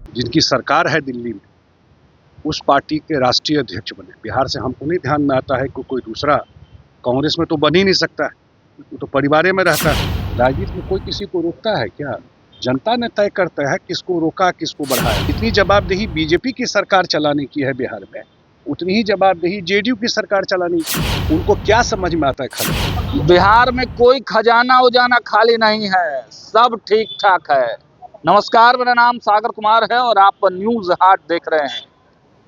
जिनकी सरकार है दिल्ली में, उस पार्टी के राष्ट्रीय अध्यक्ष बने। बिहार से हमको नहीं ध्यान में आता है कि कोई दूसरा, कांग्रेस में तो बन ही नहीं सकता है, वो तो परिवार में रहता है। राजनीति में कोई किसी को रोकता है क्या? जनता ने तय करता है किसको रोका किसको बढ़ाया। इतनी जवाबदेही बीजेपी की सरकार चलाने की है बिहार में, उतनी ही जवाबदेही जेडीयू की सरकार चलाने की। उनको क्या समझ में आता है खाली? बिहार में कोई खजाना उजाना खाली नहीं है, सब ठीक ठाक है। नमस्कार, मेरा नाम सागर कुमार है और आप न्यूज हाट देख रहे हैं।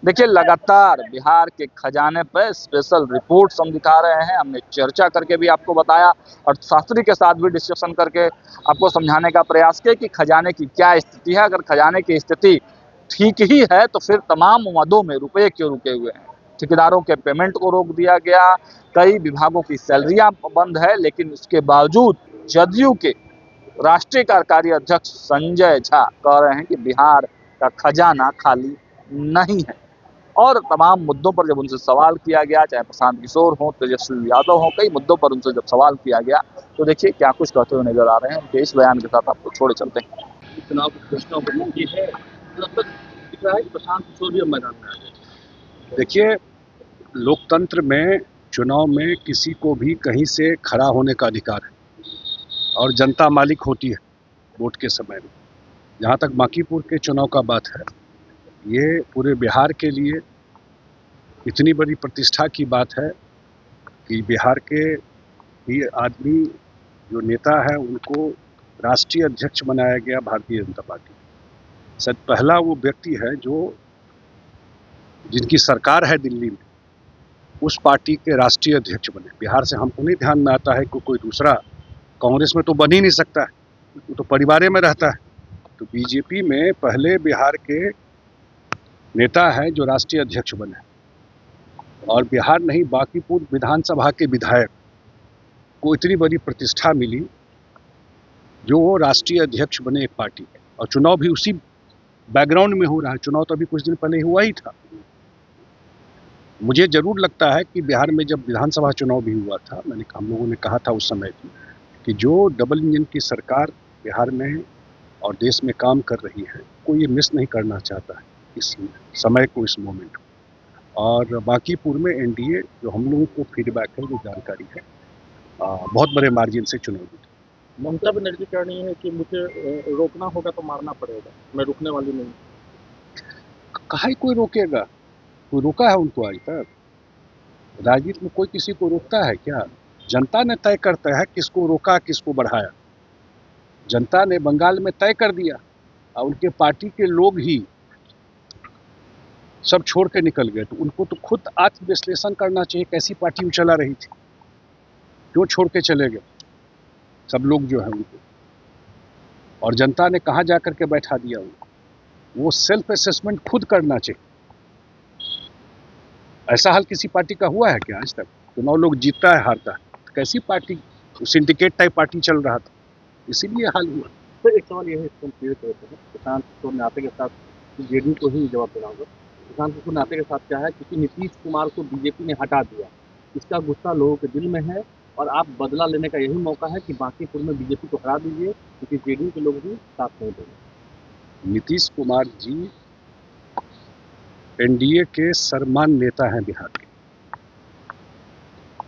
देखिए, लगातार बिहार के खजाने पर स्पेशल रिपोर्ट्स हम दिखा रहे हैं। हमने चर्चा करके भी आपको बताया और शास्त्री के साथ भी डिस्कशन करके आपको समझाने का प्रयास किया कि खजाने की क्या स्थिति है। अगर खजाने की स्थिति ठीक ही है तो फिर तमाम मदों में रुपए क्यों रुके हुए हैं? ठेकेदारों के पेमेंट को रोक दिया गया, कई विभागों की सैलरियां बंद है, लेकिन उसके बावजूद जदयू के राष्ट्रीय कार्यकारी अध्यक्ष संजय झा कह रहे हैं कि बिहार का खजाना खाली नहीं है। और तमाम मुद्दों पर जब उनसे सवाल किया गया, चाहे प्रशांत किशोर हो, तेजस्वी यादव हो, कई मुद्दों पर उनसे जब सवाल किया गया तो देखिए क्या कुछ कहते हुए नजर आ रहे हैं। उनके इस बयान के साथ आपको छोड़े चलते हैं। चुनाव की घोषणा की है, तब तक दिख रहा है कि प्रशांत किशोर भी अब मैदान में आ गए। देखिए, लोकतंत्र में चुनाव में किसी को भी कहीं से खड़ा होने का अधिकार है और जनता मालिक होती है वोट के समय में। जहाँ तक बांकीपुर के चुनाव का बात है, ये पूरे बिहार के लिए इतनी बड़ी प्रतिष्ठा की बात है कि बिहार के ये आदमी जो नेता है उनको राष्ट्रीय अध्यक्ष बनाया गया भारतीय जनता पार्टी। शायद पहला वो व्यक्ति है जो जिनकी सरकार है दिल्ली में, उस पार्टी के राष्ट्रीय अध्यक्ष बने। बिहार से हमको नहीं ध्यान में आता है कि कोई दूसरा, कांग्रेस में तो बन ही नहीं सकता है, वो तो परिवार में रहता है। तो बीजेपी में पहले बिहार के नेता है जो राष्ट्रीय अध्यक्ष बने, और बिहार नहीं बांकीपुर विधानसभा के विधायक को इतनी बड़ी प्रतिष्ठा मिली जो वो राष्ट्रीय अध्यक्ष बने एक पार्टी के। और चुनाव भी उसी बैकग्राउंड में हो रहा है। चुनाव तो अभी कुछ दिन पहले हुआ ही था। मुझे जरूर लगता है कि बिहार में जब विधानसभा चुनाव भी हुआ था, हम लोगों ने कहा था उस समय कि जो डबल इंजन की सरकार बिहार में और देश में काम कर रही है, कोई ये मिस नहीं करना चाहता है इस समय को, इस मोमेंट को। और बांकीपुर में एनडीए जो हम लोगों को फीडबैक है, जो जानकारी है, बहुत बड़े मार्जिन से चुनाव जीते। ममता बनर्जी कह रही है कि मुझे रोकना होगा तो मारना पड़ेगा, मैं रुकने वाली नहीं। कहाँ कोई रोकेगा? कोई रोका है उनको आज तक? राजनीति में कोई किसी को रोकता है क्या? जनता ने तय करता है किसको रोका किसको बढ़ाया। जनता ने बंगाल में तय कर दिया और उनके पार्टी के लोग ही सब छोड़ के निकल गए। तो उनको तो खुद आत्मविश्लेषण करना चाहिए, कैसी पार्टी वो चला रही थी, क्यों छोड़ के चले गए सब लोग जो है उनको, और जनता ने कहाँ जा करके बैठा दिया उनको। वो सेल्फ असेसमेंट खुद करना चाहिए। ऐसा हाल किसी पार्टी का हुआ है क्या आज तक? चुनाव लोग जीतता है हारता है, तो कैसी पार्टी, सिंडिकेट टाइप पार्टी चल रहा था, इसीलिए हाल हुआ। तो एक सवाल ये है, इसको क्लियर करते हैं। प्रशांत किशोर ने आते के साथ जेडीयू को ही जवाब देना होगा। प्रशांत किशोर ने आते के साथ क्या है, क्योंकि नीतीश कुमार को बीजेपी ने हटा दिया, इसका गुस्सा लोगों के दिल में है और आप बदला लेने का यही मौका है कि बांकीपुर में बीजेपी को हरा दीजिए, क्योंकि जेडीयू के लोग भी साथ नहीं देंगे। नीतीश कुमार जी एनडीए के सर्वमान्य नेता हैं बिहार के।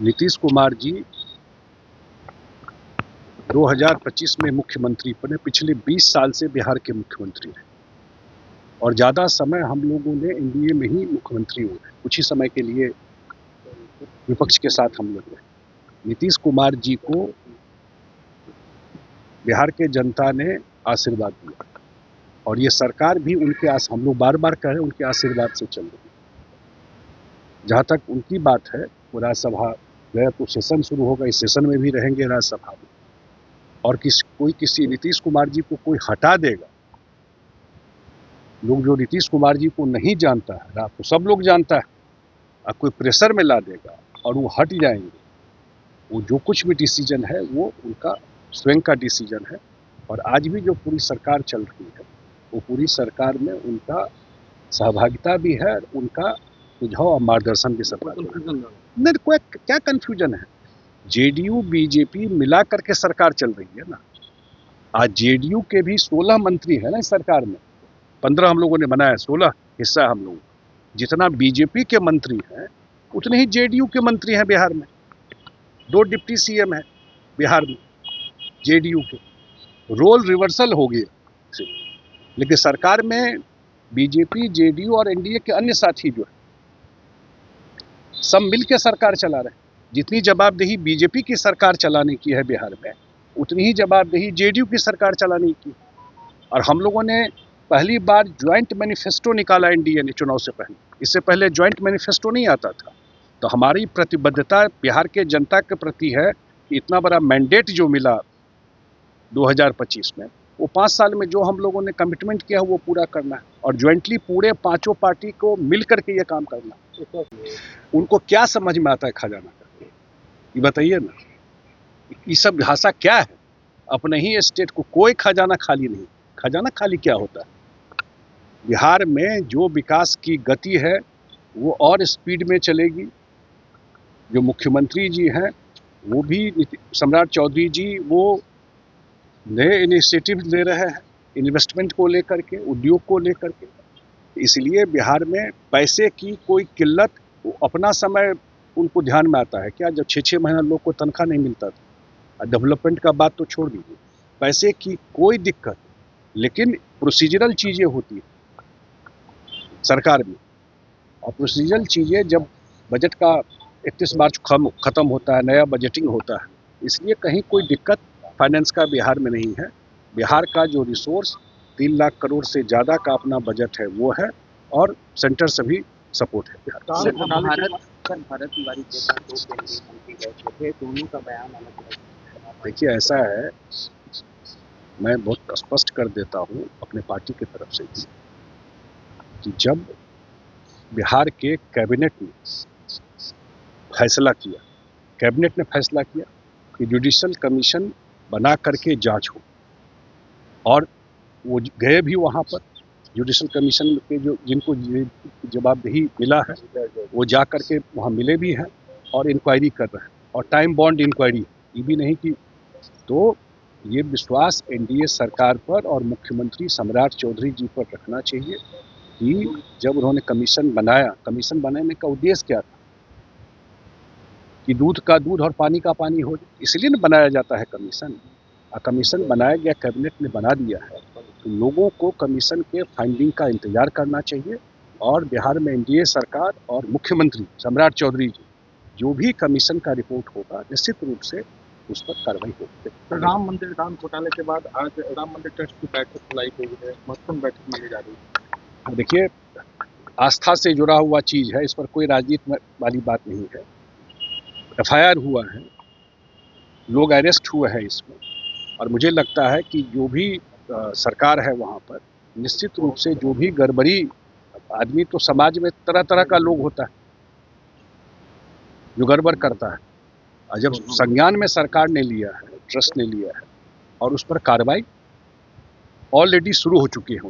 नीतीश कुमार जी 2025 में मुख्यमंत्री बने, पिछले 20 साल से बिहार के मुख्यमंत्री हैं और ज़्यादा समय हम लोगों ने एनडीए में ही मुख्यमंत्री हुए। कुछ ही समय के लिए विपक्ष के साथ हम लोग रहे। नीतीश कुमार जी को बिहार के जनता ने आशीर्वाद दिया और ये सरकार भी उनके हम लोग बार बार कह रहे हैं, उनके आशीर्वाद से चल रही है। जहाँ तक उनकी बात है, वो राज्यसभा गया तो सेशन शुरू होगा, इस सेशन में भी रहेंगे राज्यसभा में, और कोई किसी नीतीश कुमार जी को कोई हटा देगा। लोग जो नीतीश कुमार जी को नहीं जानता है, आपको सब लोग जानता है, और कोई प्रेशर में ला देगा और वो हट जाएंगे। वो जो कुछ भी डिसीजन है वो उनका स्वयं का डिसीजन है। और आज भी जो पूरी सरकार चल रही है, वो पूरी सरकार में उनका सहभागिता भी है, उनका सुझाव और मार्गदर्शन भी सरकार नहीं। कोई क्या कंफ्यूजन है? जेडीयू बीजेपी मिला करके सरकार चल रही है ना। आज जेडीयू के भी 16 मंत्री है ना इस सरकार में, 15 हम लोगों ने बनाया, 16 हिस्सा हम लोग। जितना बीजेपी के मंत्री हैं उतने ही जेडीयू के मंत्री हैं बिहार में। 2 डिप्टी सीएम हैं बिहार में जेडीयू के। रोल रिवर्सल हो गया। लेकिन सरकार में बीजेपी, जेडीयू और एनडीए के अन्य साथी जो है सब मिल के सरकार चला रहे हैं। जितनी जवाबदेही बीजेपी की सरकार चलाने की है बिहार में, उतनी ही जवाबदेही जेडीयू की सरकार चलाने की। और हम लोगों ने पहली बार ज्वाइंट मैनिफेस्टो निकाला एनडीए ने चुनाव से पहले। इससे पहले ज्वाइंट मैनिफेस्टो नहीं आता था। तो हमारी प्रतिबद्धता बिहार के जनता के प्रति है कि इतना बड़ा मैंडेट जो मिला 2025 में, वो 5 साल में जो हम लोगों ने कमिटमेंट किया वो पूरा करना है और ज्वाइंटली पूरे 5 पार्टी को मिल करके ये काम करना है। उनको क्या समझ में आता है खजाना का, ये बताइए ना। ये सब भाषा क्या है? अपने ही स्टेट को कोई खजाना खाली नहीं। खजाना खाली क्या होता है? बिहार में जो विकास की गति है वो और स्पीड में चलेगी। जो मुख्यमंत्री जी हैं वो भी, सम्राट चौधरी जी, वो नए इनिशिएटिव ले रहे हैं इन्वेस्टमेंट को लेकर के, उद्योग को लेकर के। इसलिए बिहार में पैसे की कोई किल्लत, अपना समय उनको ध्यान में आता है क्या? जब 6-6 महीना लोग को तनख्वाह नहीं मिलता था। डेवलपमेंट का बात तो छोड़ दीजिए, पैसे की कोई दिक्कत, लेकिन प्रोसीजरल चीज़ें होती है सरकार में। और प्रोसीजरल चीज़ें जब बजट का 31 मार्च खत्म होता है, नया बजटिंग होता है, इसलिए कहीं कोई दिक्कत फाइनेंस का बिहार में नहीं है। बिहार का जो रिसोर्स 3 लाख करोड़ से ज़्यादा का अपना बजट है वो है, और सेंटर से भी सपोर्ट है बिहार। भारत तिवारी के साथ 2 केंद्रीय मंत्री बैठे थे, दोनों का बयान अलग अलग। देखिए, ऐसा है, मैं बहुत स्पष्ट कर देता हूँ अपने पार्टी की तरफ से कि जब बिहार के कैबिनेट ने फैसला किया, कैबिनेट ने फैसला किया कि जुडिशल कमीशन बना करके जांच हो, और वो गए भी वहाँ पर। जुडिशल कमीशन के जो जिनको जवाबदेही मिला है वो जा करके वहाँ मिले भी हैं और इंक्वायरी कर रहे हैं, और टाइम बॉन्ड इंक्वायरी, ये भी नहीं कि। तो ये विश्वास एनडीए सरकार पर और मुख्यमंत्री सम्राट चौधरी जी पर रखना चाहिए कि जब उन्होंने कमीशन बनाया, कमीशन बनाने का उद्देश्य क्या था कि दूध का दूध और पानी का पानी हो जाए, इसलिए न बनाया जाता है कमीशन। कमीशन बनाया गया, कैबिनेट ने बना दिया है, तो लोगों को कमीशन के फाइंडिंग का इंतजार करना चाहिए। और बिहार में एनडीए सरकार और मुख्यमंत्री सम्राट चौधरी जी, जो भी कमीशन का रिपोर्ट होगा निश्चित रूप से उस पर कार्रवाई होगी। राम मंदिर दान घोटाले के बाद आज राम मंदिर ट्रस्ट की बैठक बुलाई गई है, महत्वपूर्ण बैठक मानी जा रही है। देखिए, आस्था से जुड़ा हुआ चीज़ है, इस पर कोई राजनीति वाली बात नहीं है। एफआईआर हुआ है, लोग अरेस्ट हुए हैं इसमें, और मुझे लगता है कि जो भी सरकार है वहाँ पर निश्चित रूप से जो भी गड़बड़ी, आदमी तो समाज में तरह तरह का लोग होता है जो गड़बड़ करता है, और जब संज्ञान में सरकार ने लिया है, ट्रस्ट ने लिया है, और उस पर कार्रवाई ऑलरेडी शुरू हो चुकी है।